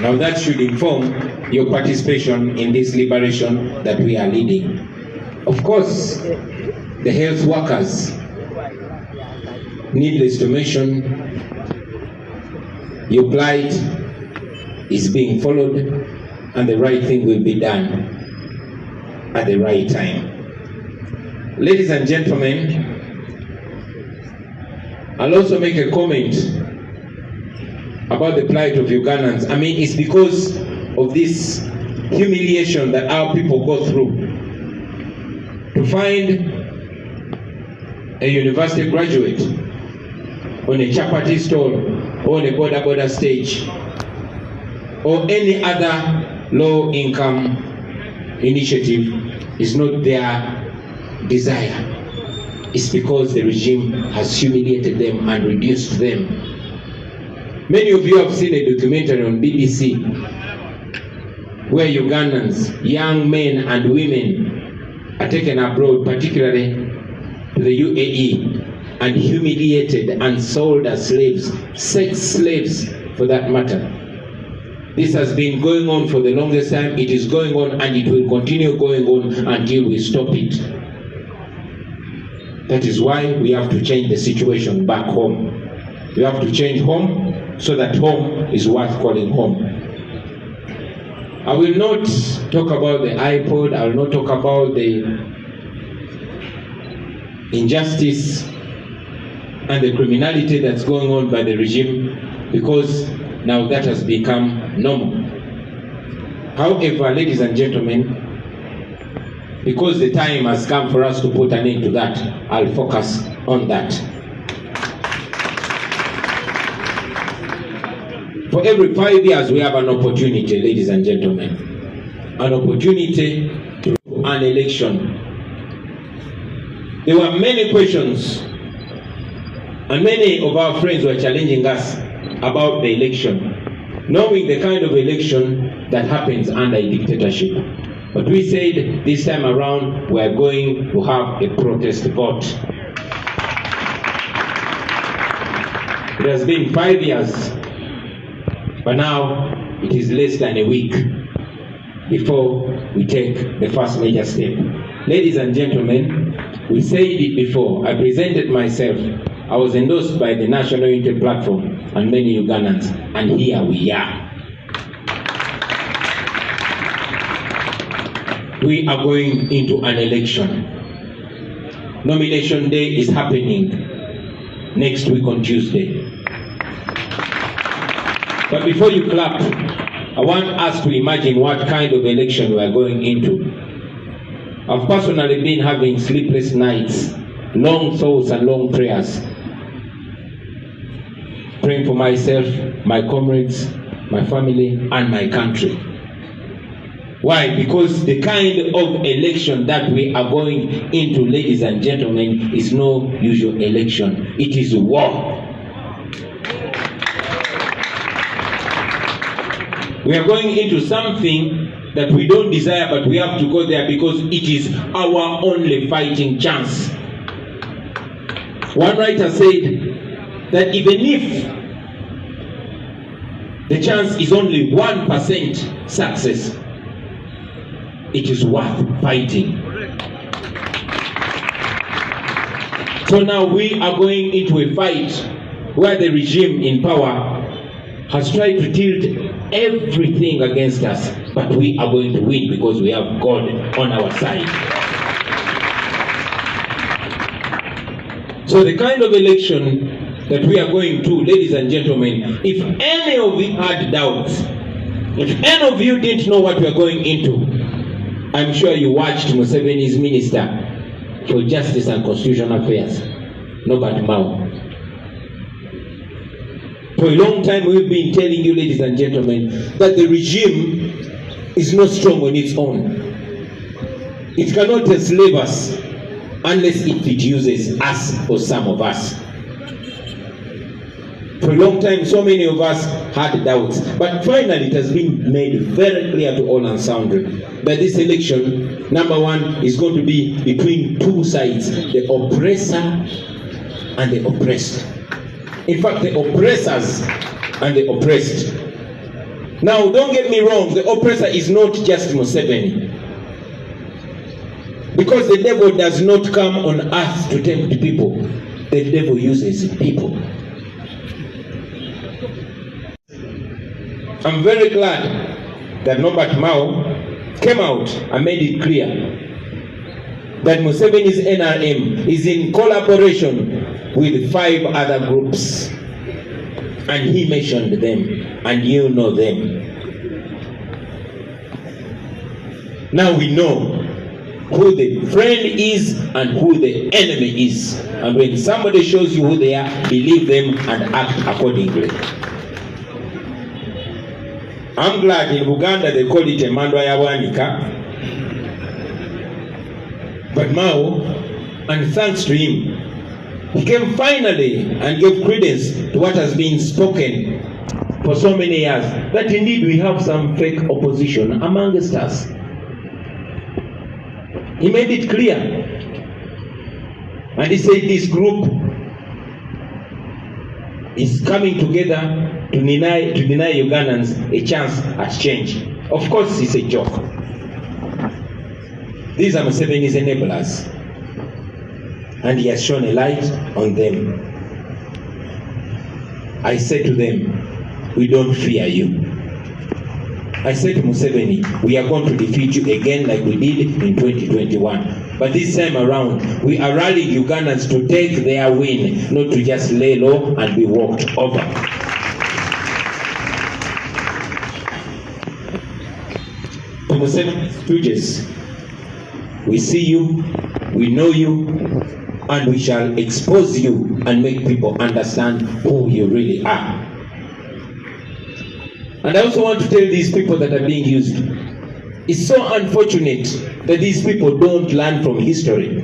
Now that should inform your participation in this liberation that we are leading. Of course, the health workers need restoration. Your plight is being followed, and the right thing will be done at the right time. Ladies and gentlemen, I'll also make a comment about the plight of Ugandans. I mean, it's because of this humiliation that our people go through. To find a university graduate on a chapati stall or on a border stage or any other low-income initiative is not their desire. It's because the regime has humiliated them and reduced them. Many of you have seen a documentary on BBC where Ugandans, young men and women, are taken abroad, particularly to the UAE, and humiliated and sold as slaves, sex slaves for that matter. This has been going on for the longest time. It is going on, and it will continue going on until we stop it. That is why we have to change the situation back home. We have to change home so that home is worth calling home. I will not talk about the iPod. I will not talk about the injustice and the criminality that's going on by the regime, because now that has become normal. However, ladies and gentlemen, because the time has come for us to put an end to that, I'll focus on that. For every 5 years, we have an opportunity, ladies and gentlemen, an opportunity to do an election. There were many questions, and many of our friends were challenging us about the election, knowing the kind of election that happens under a dictatorship. But we said this time around we are going to have a protest vote. It has been 5 years, but now it is less than a week before we take the first major step. Ladies and gentlemen, we said it before. I presented myself. I was endorsed by the National Unity Platform and many Ugandans, and here we are. We are going into an election. Nomination day is happening next week on Tuesday. But before you clap, I want us to imagine what kind of election we are going into. I've personally been having sleepless nights, long thoughts and long prayers, praying for myself, my comrades, my family, and my country. Why? Because the kind of election that we are going into, ladies and gentlemen, is no usual election. It is war. We are going into something that we don't desire, but we have to go there because it is our only fighting chance. One writer said that even if the chance is only 1% success, it is worth fighting. So now we are going into a fight where the regime in power has tried to tilt everything against us, but we are going to win because we have God on our side. So the kind of election that we are going to, ladies and gentlemen, if any of you had doubts, if any of you didn't know what we are going into, I'm sure you watched Museveni's Minister for Justice and Constitutional Affairs, Norbert Mao. For a long time we've been telling you, ladies and gentlemen, that the regime is not strong on its own. It cannot enslave us unless it uses us or some of us. For a long time, so many of us had doubts, but finally it has been made very clear to all and sundry that this election, number one, is going to be between two sides, the oppressor and the oppressed. In fact, the oppressors and the oppressed. Now, don't get me wrong, the oppressor is not just Museveni. Because the devil does not come on earth to tempt people. The devil uses people. I'm very glad that Norbert Mao came out and made it clear that Museveni's NRM is in collaboration with 5 other groups. And he mentioned them, and you know them. Now we know who the friend is and who the enemy is. And when somebody shows you who they are, believe them and act accordingly. I'm glad in Uganda they call it Emandwa Yawanika. But Mao, and thanks to him, he came finally and gave credence to what has been spoken for so many years, that indeed we have some fake opposition amongst us. He made it clear. And he said this group is coming together to deny Ugandans a chance at change. Of course, it's a joke. These are Museveni's enablers. And he has shone a light on them. I said to them, we don't fear you. I said to Museveni, we are going to defeat you again like we did in 2021. But this time around, we are rallying Ugandans to take their win, not to just lay low and be walked over. To Museveni's stooges, we see you, we know you, and we shall expose you and make people understand who you really are. And I also want to tell these people that are being used, it's so unfortunate that these people don't learn from history.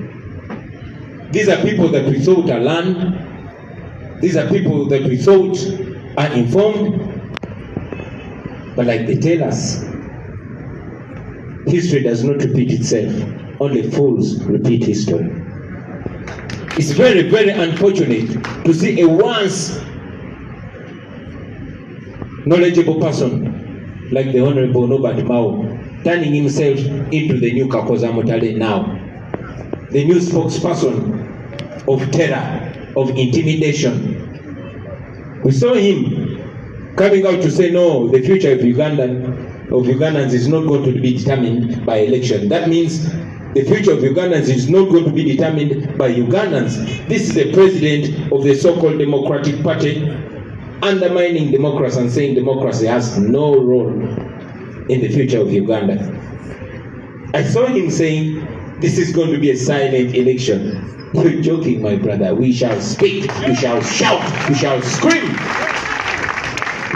These are people that we thought are learned. These are people that we thought are informed. But like they tell us, history does not repeat itself. Only fools repeat history. It's very, very unfortunate to see a once knowledgeable person like the Honorable Norbert Mao turning himself into the new Kakoza Mutale now. The new spokesperson of terror, of intimidation. We saw him coming out to say, no, the future of Ugandans is not going to be determined by election. That means the future of Ugandans is not going to be determined by Ugandans. This is the president of the so-called Democratic Party undermining democracy and saying democracy has no role in the future of Uganda. I saw him saying this is going to be a silent election. You're joking, my brother. We shall speak, we shall shout, we shall scream.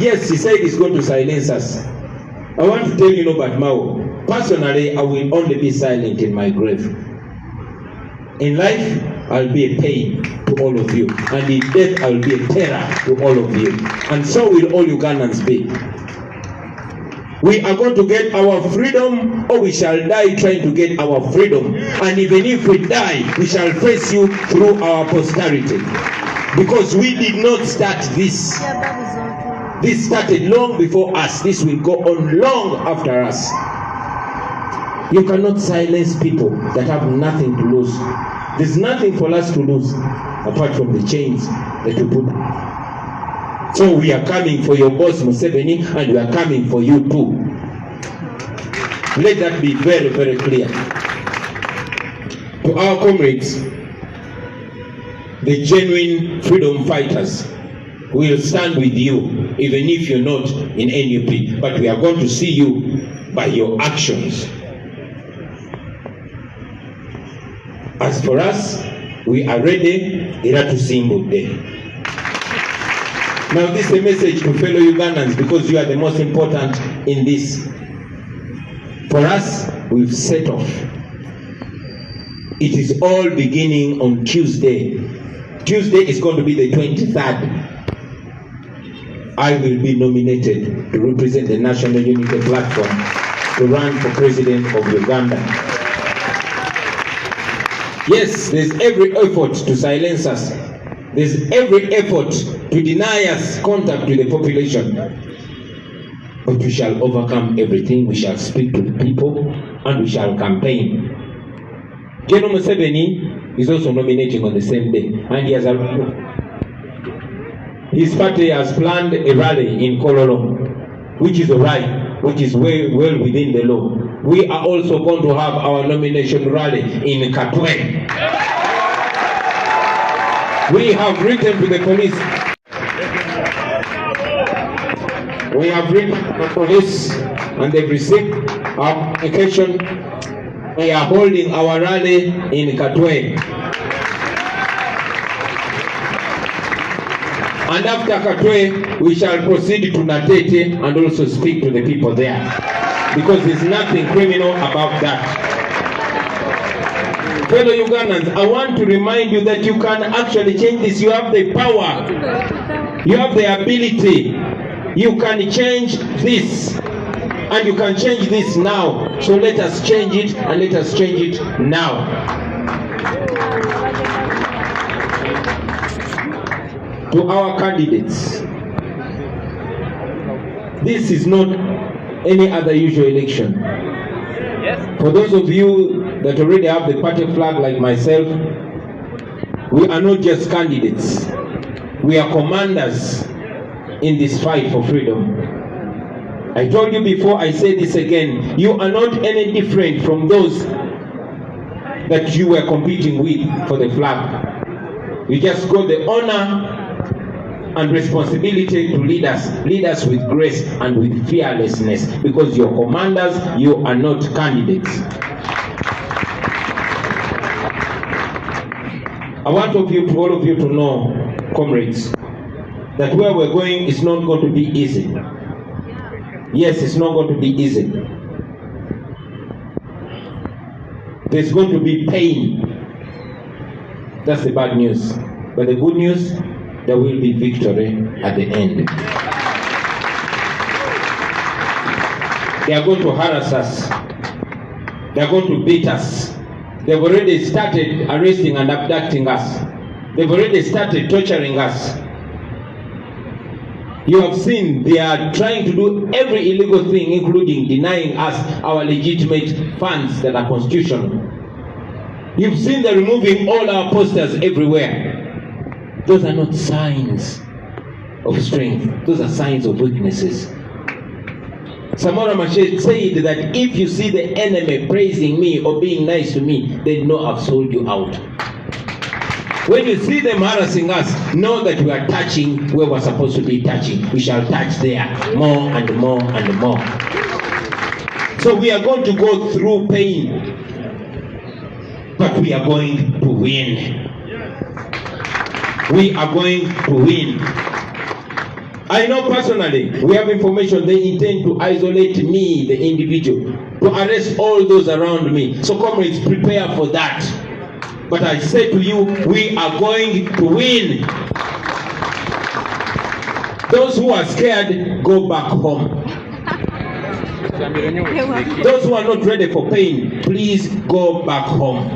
Yes, he said he's going to silence us. I want to tell you about Mao. Personally, I will only be silent in my grave. In life, I'll be a pain to all of you. And in death, I'll be a terror to all of you. And so will all Ugandans be. We are going to get our freedom, or we shall die trying to get our freedom. And even if we die, we shall face you through our posterity. Because we did not start this. This started long before us. This will go on long after us. You cannot silence people that have nothing to lose. There's nothing for us to lose apart from the chains that we put. So we are coming for your boss Museveni, and we are coming for you too. Let that be very, very clear. To our comrades, the genuine freedom fighters, we will stand with you even if you're not in NUP, but we are going to see you by your actions. As for us, we are ready. Iratusimbudde. Now this is a message to fellow Ugandans, because you are the most important in this. For us, we've set off. It is all beginning on Tuesday. Tuesday is going to be the 23rd. I will be nominated to represent the National Unity Platform to run for President of Uganda. Yes, there's every effort to silence us. There's every effort to deny us contact with the population. But we shall overcome everything. We shall speak to the people and we shall campaign. General Museveni is also nominating on the same day, and he has his party has planned a rally in Kololo, which is alright, which is well within the law. We are also going to have our nomination rally in Katwe. We have written to the police. We have written to the police and they've received our application. We are holding our rally in Katwe. And after Katwe, we shall proceed to Natete and also speak to the people there. Because there's nothing criminal about that. Fellow Ugandans, I want to remind you that you can actually change this. You have the power. You have the ability. You can change this. And you can change this now. So let us change it, and let us change it now. To our candidates, this is not any other usual election. For those of you that already have the party flag like myself, we are not just candidates. We are commanders in this fight for freedom. I told you before, I say this again, you are not any different from those that you were competing with for the flag. You just got the honor and responsibility to lead us with grace and with fearlessness, because you're commanders, you are not candidates. I want all of you to know, comrades, that where we're going is not going to be easy. Yes, it's not going to be easy. There's going to be pain. That's the bad news. But the good news, there will be victory at the end. They are going to harass us. They are going to beat us. They've already started arresting and abducting us. They've already started torturing us. You have seen they are trying to do every illegal thing, including denying us our legitimate funds that are constitutional. You've seen them removing all our posters everywhere. Those are not signs of strength. Those are signs of weaknesses. Samora Machel said that if you see the enemy praising me or being nice to me, they know I've sold you out. When you see them harassing us, know that we are touching where we're supposed to be touching. We shall touch there more and more and more. So we are going to go through pain, but we are going to win. We are going to win. I know personally, we have information they intend to isolate me, the individual, to arrest all those around me. So comrades, prepare for that. But I say to you, we are going to win. Those who are scared, go back home. Those who are not ready for pain, please go back home.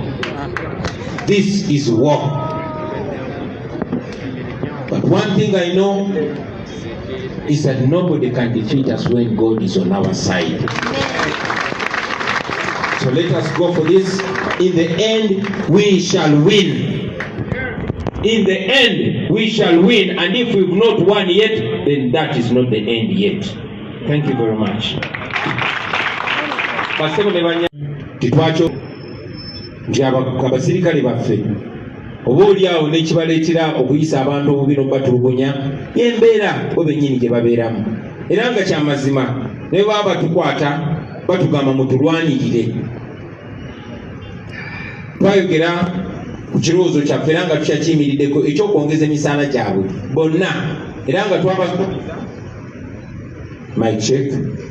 This is war. But one thing I know is that nobody can defeat us when God is on our side. So let us go for this. In the end, we shall win. In the end, we shall win. And if we've not won yet, then that is not the end yet. Thank you very much. Titwacho abasirikale baffe obaoliawo n'ekibaleetera okuyisa abantu obubi n'obatulugunya y'embeera bo bennyini gye babeeramu, era nga kyamazima ne baba batukwata batugamba mutulwanirire. Twayogera ku kirowoozo kyaffe era nga tukyakiyimiriddeko ekyokwongeza emisaala gyabwe bonna, era nga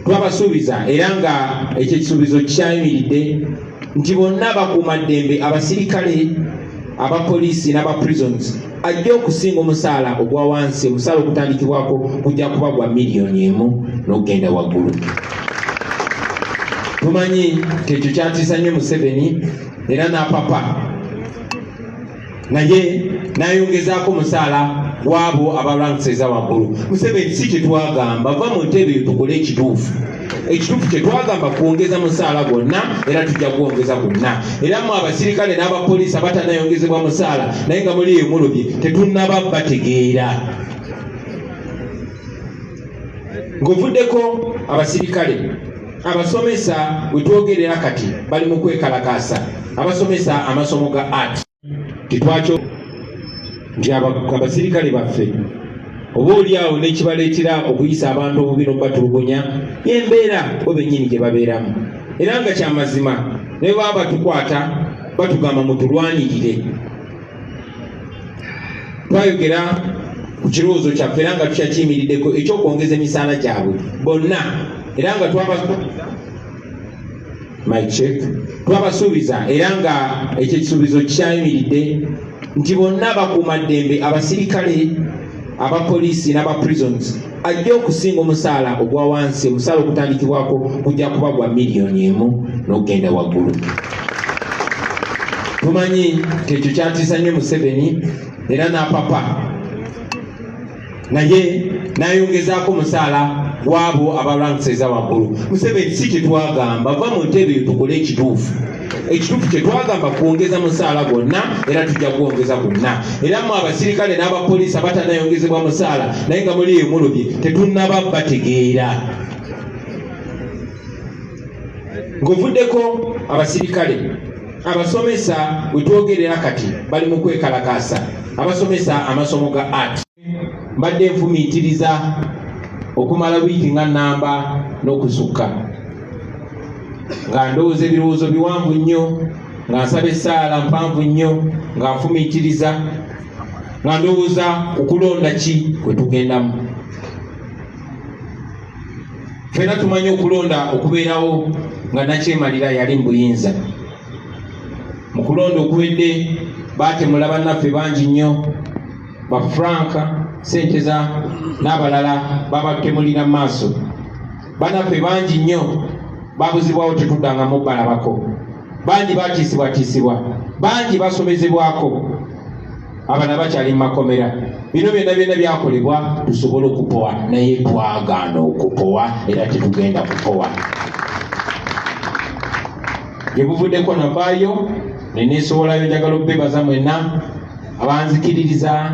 twabasuubiza era nga ekyo ekisuubizo kyayimiridde nti bonna bakuumaddembe, abasirikale, abapoliisi n'abaprisons, ajja okusinga omusaala ogwa wansi. Omusaala okutandikibwako kujja kuba gwa $1,000,000 n'okugenda waggulu. Tumanyi ekyo kyatiisa nnyo Museveni era n'apapa naye n'ayongezaako omusaala wabo abalangiseza waggulu. Museveni si kyetwagamba va mu ntebe eyo tukole ekituufu. Ekituufu kyetwagamba kwongeza musaala gwonna era tujja kwongeza gwonna. Era mu abasirikale n'abapoliisi abatanayongezebwa musaala naye nga muli eyo mulobye tetunnaba bategeera. Ng'ovuddeko abasirikale abasomesa bwe twogerera kati bali mu kwekalakaasa abasomesa amasomo ga art kitwakyo nti abasirikale baffe oba oliawo n'ekibaleetera okuyisa abantu obubi n'okubatulugunya y'embeera bo bennyini gye babeeramu. Era nga kyamazima ne baba batukwata batugamba mutulwanirire. Twayogera ku kirowoozo kyaffe era nga tukyakiyimiriddeko ekyokwongeza emisaala gyabwe bonna era nga twabasuubiza era nga ekyo ekisuubizo kyayimiridde nti bonna bakuumaddembe abasirikale abapoliisi n'abaprisons ajja okusinga omusaala ogwa wansi. Omusaala okutandikibwako kujja kuba gwa miliyoni 1 n'okugenda waggulu. Tumanyi tekyo kyatiisa nnyo Museveni era n'apapa naye n'ayongezaako omusaala wabo abalangiseza waggulu. Museveni si kyetwagamba va mu ntebe eyo tukole ekituufu. Ekituufu kyetwagamba kwongeza musaala gwonna era tujja kwongeza gwonna. Era mu abasirikale n'abapoliisi abatanayongezebwa musaala naye nga muli eyo mulobye tetunnaba bategeera. Ng'ovuddeko abasirikale abasomesa bwe twogerera kati bali mu kwekalakaasa abasomesa amasomo ga art. Mbadde nfumiitiriza okumala wiiki nga nnamba n'okusukka nga ndowooza ebirowoozo biwanvu nnyo nga nsaba essaala mpanvu nnyo nga nfumiitiriza nga ndowooza ku kulonda ki kwe tugendamu. Ffenna tumanyi okulonda okubeerawo nga nakyemalira yali mu buyinza. Mu kulonda okuwedde baatemula bannaffe bangi nnyo ba Franka sente za n'abalala babatemulira mu maaso. Bannaffe bangi nnyo babuzibwawo tetuddangamu balabako. Bangi batiisibwatiisibwa, bangi basomezebwako, abalala bakyali mu makomera. Bino byonna byakolebwa tusobole okupowa naye twagaana okupowa era tetugenda kupowa. Gye buvuddeko navaayo neneesobolayo njagala okubebaza mwenna abanzikiririza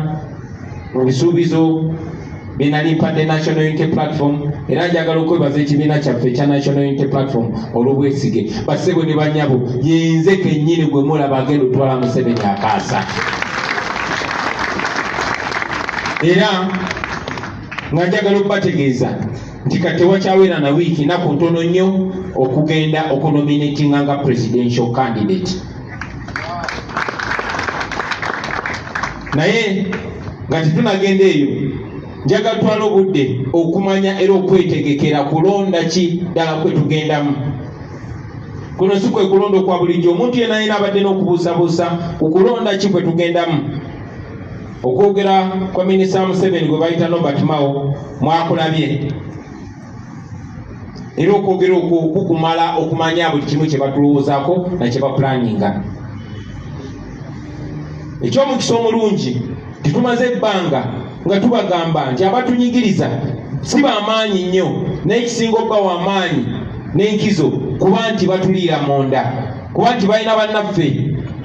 mu bisuubizo bye nali mpadde National Unity Platform era njagala okwebaza ekibiina kyaffe ekya National Unity Platform olw'obwesige. Bassebo ne bannyabo yenze kennyini gwe mulaba agenda otwala Museveni akaasa. Era nga njagala okubategeeza nti kati tewakyaweera na wiiki naku ntono nnyo okugenda okunominatinga nga presidential candidate. Naye nga tetunagenda eyo njagala twala obudde okumanya era okwetegekera kulonda ki ddala kwe tugendamu. Kuno si kwe kulonda okwa bulijjo. Omuntu yenna yena abadde n'okubuusabuusa ku kulonda ki kwe tugendamu. Okwogera kwa Minisita Museveni gwe bayita Robert Mao mwakulabye. Era okwogera okwo kukumala okumanya buli kimu kye batulowoozaako na kye bapulaninga. Eky'omukisa omulungi titumaze ebbanga nga tubagamba nti abatunyigiriza si bamaanyi nnyo n'ekisinga obba w'amaanyi n'enkizo kuba nti batuliira munda, kuba nti balina bannaffe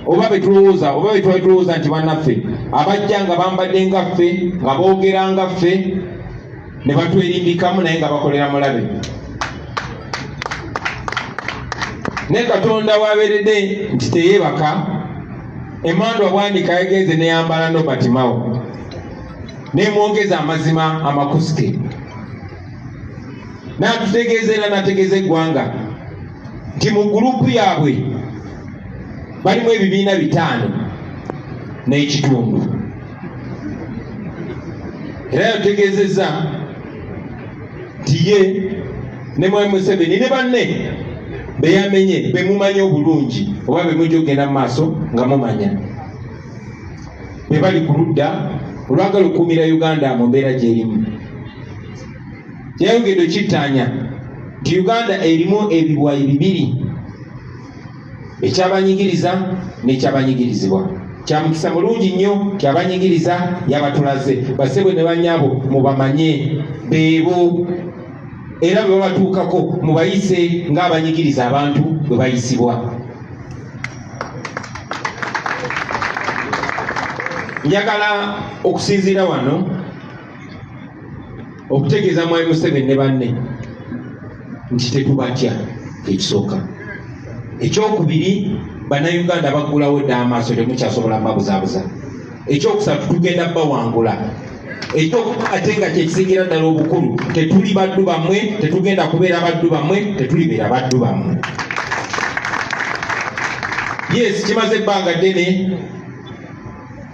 oba betulowooza oba betwali tulowooza nti bannaffe abajja nga bambadde nga ffe nga boogera nga ffe ne batwerimbikamu naye nga bakolera mulabe. Ne Katonda wabeeredde nti teyeebaka, Emandwa Bwanika yagenze neyambala Robert Mao nemwongeza amazima amakusike n'atutegeeza era n'ategeeza eggwanga nti mu gurupu yaabwe balimu ebibiina 5 n'ekitundu. Era yategeezezza nti ye ne Mwami Museveni ne banne beyamenye bemumanyi obulungi oba bemujja okugenda mu maaso nga mumanya be bali ku ludda olwagala okukuumira Uganda mu mbeera gy'erimu. Kyayongedde okittaanya nti Uganda erimu ebiwayi 2, ekyabanyigiriza n'ekyabanyigirizibwa. kya mukisa mulungi nnyo kyabanyigiriza yabatulaze basebwe ne banyabo mubamanye beebo era bwe babatuukako mubayise ng'abanyigiriza abantu bwe bayisibwa. Njagala okusinziira wano okutegeeza Mwami Museveni ne banne nti tetubatya ekisooka. Ekyokubiri, bannayuganda baggulawo dda amaaso temukyasobola mbabuzaabuza. Ekyokusatu, tugenda bawangula. Ekyokuba ate nga kyekisingira ddala obukulu, tetuli baddu bammwe, tetugenda kubeera baddu bammwe, tetulibeera baddu bammwe. Yes, kimaze ebbanga ddene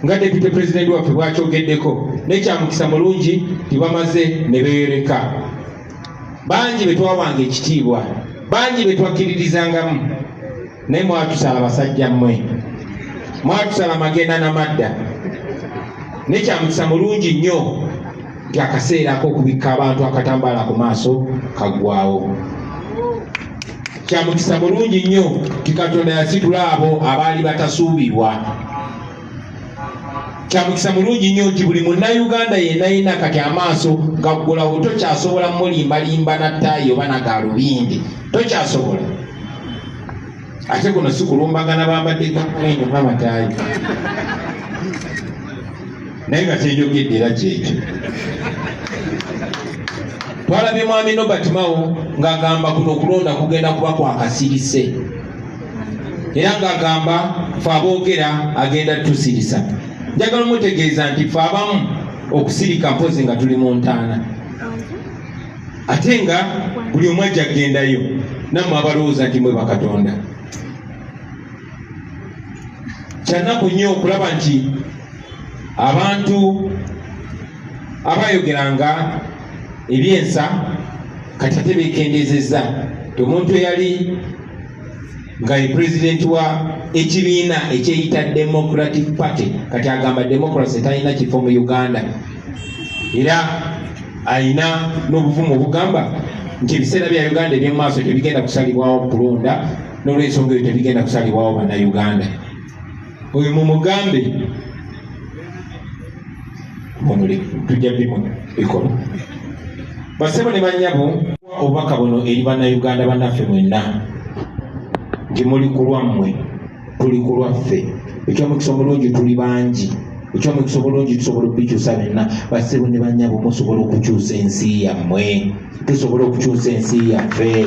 nga deputy president waffe bwakyogeddeko nekyamukisa mulungi tibamaze ne beereka. Bangi be twawanga ekitiibwa, bangi be twakkiririzangamu, naye mwatusala basajja mmwe, mwatusala magenda n'amadda. Nekyamukisa mulungi nnyo nti akaseera ak'okubikka abantu akatambaala ku maaso kaggwawo. Kyamukisa mulungi nnyo nti Katonda yasitula abo abaali batasuubirwa. Kyamukisa mulungi nnyo nti buli munnayuganda yenna yenna kati amaaso gaggulawo, tokyasobola mulimbalimba na ttaayi oba na gaalubindi, tokyasobola. Ate kuno si kulumbagana bambadde gakwenge n'amataayi, naye nga kyenjogedde era kyekyo. Twalabye Mwami Nobert Mao ng'agamba kuno okulonda kugenda kuba kwakasirise, era ng'agamba ffe aboogera agenda tusirisa. Njagala mutegeeza nti ffe abamu okusirika mpozi nga tuli mu ntaana, ate nga buli omu ajja kugendayo nammwe abalowooza nti mwe bakatonda. Kyannaku nnyo okulaba nti abantu abayogeranga ebyensa kati ate beekendezezza. Omuntu eyali nga ye pulezidenti wa ekibiina ekyeyita Democratic Party kati agamba democracy talina kifo mu Uganda, era alina n'obuvumu obugamba nti ebiseera bya Uganda eby'emaaso tebigenda kusalibwawo kulonda, n'olwensonga eyo tebigenda kusalibwawo bannayuganda. Oyo mumugambe tujja bikola. Basebo ne bannyabo obubaka buno eri bannayuganda bannaffe mwenna nti muli ku lwammwe, tuli ku lwaffe. Ekyomukisa omulungi tuli bangi, ekyomukisa omulungi tusobola okubikyusa benna. Basebo ne bannyabo musobola okukyusa ensi yammwe, tusobola okukyusa ensi yaffe.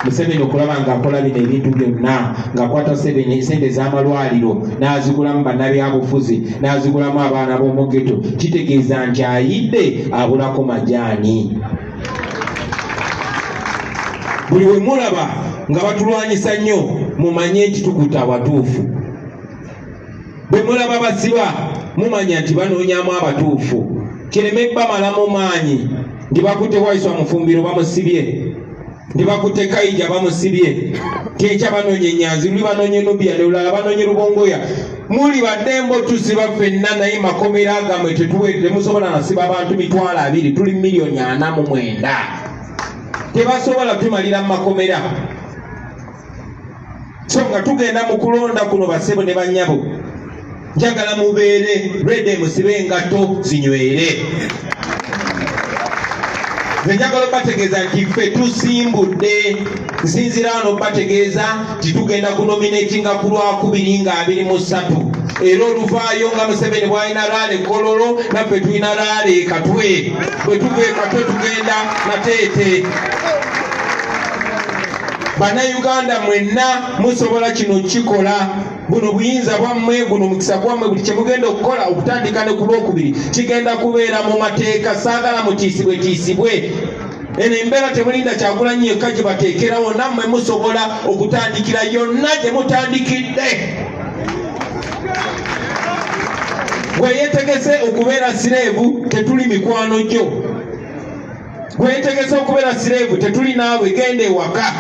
Museveni okulaba ng'akola bino ebintu byonna, ng'akwata sente z'amalwaliro n'azigulamu bannabyabufuzi, n'azigulamu abaana b'omugeto, kitegeeza nti ayidde abulako majaani. Buli we mulaba nga batulwanyisa nnyo mumanye nti tukuta abatuufu. Bwe mulaba basiba mumanya nti banoonyaamu abatuufu. Kireme bamalamu maanyi nti bakutte Waiswa Mufumbiro bamusibye, nti bakutte Kaija bamusibye, nkya banoonya Enyanzi, luli banoonye Nubia, ne lulala banoonye Lubongoya. Muli baddembo tusiba ffenna, naye makomera gammwe temusobola nasiba abantu 20,000, tuli 4,900,000. Tebasobola tumalira mu makomera. So nga tugenda mu kulonda kuno basebo ne bannyabo, njagala mubeere ready, musibe engatto zinywere. Nze njagala bategeeza nti ffe tusimbudde. Nsinzira wano bategeeza nti tugenda kunominatinga ku Lwakubiri nga 23. Era oluvaayo nga Museveni bw'alina laale Kololo, naffe tulina laale Katwe. Bwe tuva e Katwe tugenda Nateete. Bannayuganda mwenna musobola kino kikola. Buno buyinza bwammwe, buno mukisa gwammwe, buli kye mugenda okukola okutandika ne ku Lwokubiri kigenda kubeera mu mateeka. Saagala mutiisibwe. Eno embeera temulinda Kyagulanyi yekka gye bateekerawo, nammwe musobola okutandikira yonna gye mutandikidde. Weyetegese okubeera sireevu, tetuli mikwano gyo. Weyetegese okubeera sireevu, tetuli naawe, genda ewaka.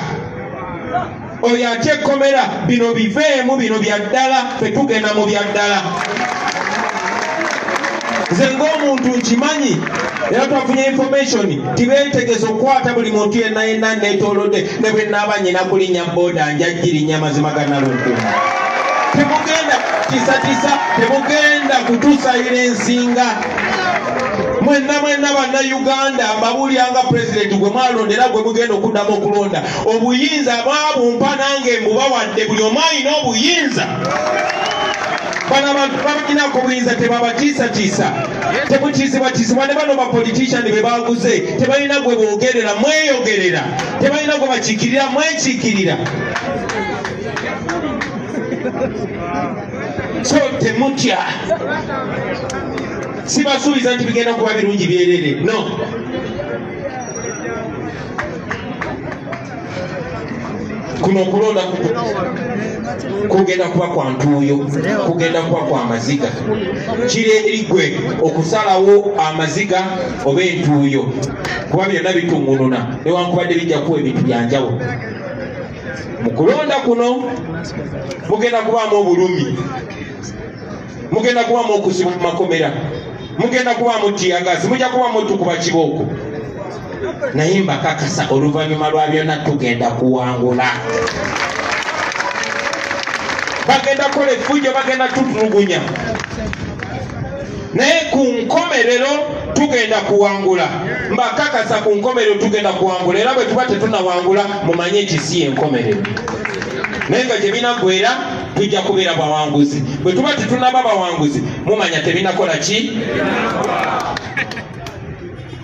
Oyo ate ekkomera, bino biveemu, bino bya ddala, ffe tugenda mu bya ddala. Nze ng'omuntu nkimanyi, era twafunye information tibeetegese okukwata buli muntu yenna neetoolodde, ne bwe nnaaba nnyina kulinnya booda njagirinya mazima ga Nalunkumu. temugenda tisa temugenda kutusayira ensinga. Mwenna bannayuganda mbabuulyanga pulezidenti gwe mwalondera gwe mugenda okuddamu okulonda. Obuyinza mwabumpa nange mbubawadde, buli omu alina obuyinza. Bano abantu babaginako obuyinza tebabatiisatiisa, temutiisibwatiisibwa. Ne bano bapolitician be baguze tebalina gwe boogerera, mweyogerera. Tebalina gwe bakiikirira, mwekiikirira. So temutya. Sibasuubiza nti bigenda kuba birungi byerere, no. Kuno okulonda kugenda kuba kwa ntuuyo, kugenda kuba kwa maziga. Kiri eri gwe okusalawo amaziga oba entuuyo, kuba byonna bitungununa newankubadde bijja kuwa ebintu byanjawulo. Mu kulonda kuno mugenda kubaamu obulumi, mugenda kubaamu okusiba mu makomera, mugenda kubaamu tiyagazi, mujja kubaamu tukuba kibooko. Naye mbakakasa oluvannyuma lwa byonna tugenda kuwangula. Bagenda kola effujjo, bagenda tutulugunya, naye ku nkomerero tugenda kuwangula. Mbakakasa ku nkomerero tugenda kuwangula. Era bwe tuba tetunawangula mumanye nti si enkomerero, naye nga gye binaggwera tujja kubeera bawanguzi. Bwe tuba tetunaba bawanguzi mumanya tebinakola ki.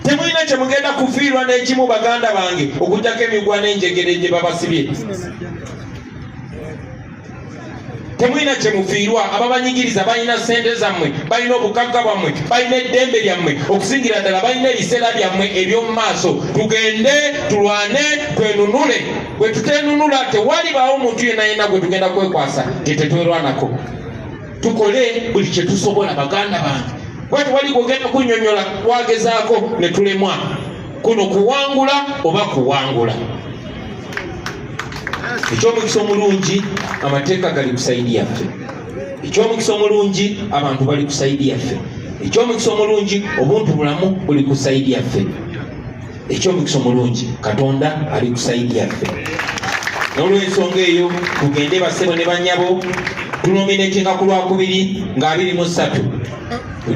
Temulina kye mugenda kufiirwa n'ekimu baganda bange okugjako emigwa n'enjegere gye babasibye. Temulina kye mufiirwa. Ababanyigiriza balina ssente zammwe, balina obugagga bwammwe, balina eddembe lyammwe, okusingira ddala balina ebiseera byammwe eby'omu maaso. Tugende tulwane twenunule. Bwe tuteenunula tewalibaawo omuntu yenna gwe tugenda kwekwasa tetwerwanako. Tukole buli kye tusobola baganda bange. Bwati wali kugenda kunnyonnyola wagezaako ne tulemwa. Kuno kuwangula oba kuwangula. Eky'omukisa omulungi amateeka gali ku sayidi yaffe. Eky'omukisa omulungi abantu bali ku sayidi yaffe. Eky'omukisa omulungi obuntu bulamu buli ku sayidi yaffe. Eky'omukisa omulungi Katonda ali ku sayidi yaffe. N'olw'ensonga eyo tugende bassebo ne bannyabo tunominatinga ku Lwakubiri nga 23.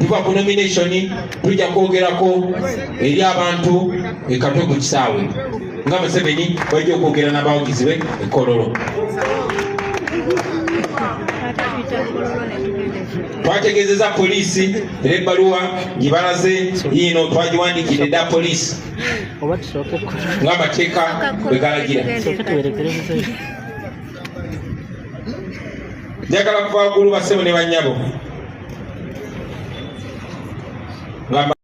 Tuva ku nomination tujja kwogerako eri abantu ekatwe ku kisaawe nga Museveni bajja okwogera n'abawagizi be Kololo. Twategeezeza poliisi era ebbaluwa gibalaze yiino twagiwandiikidde dda poliisi ng'amateeka bwe galagira. Njagala kuva waggulu bassebo ne bannyabo.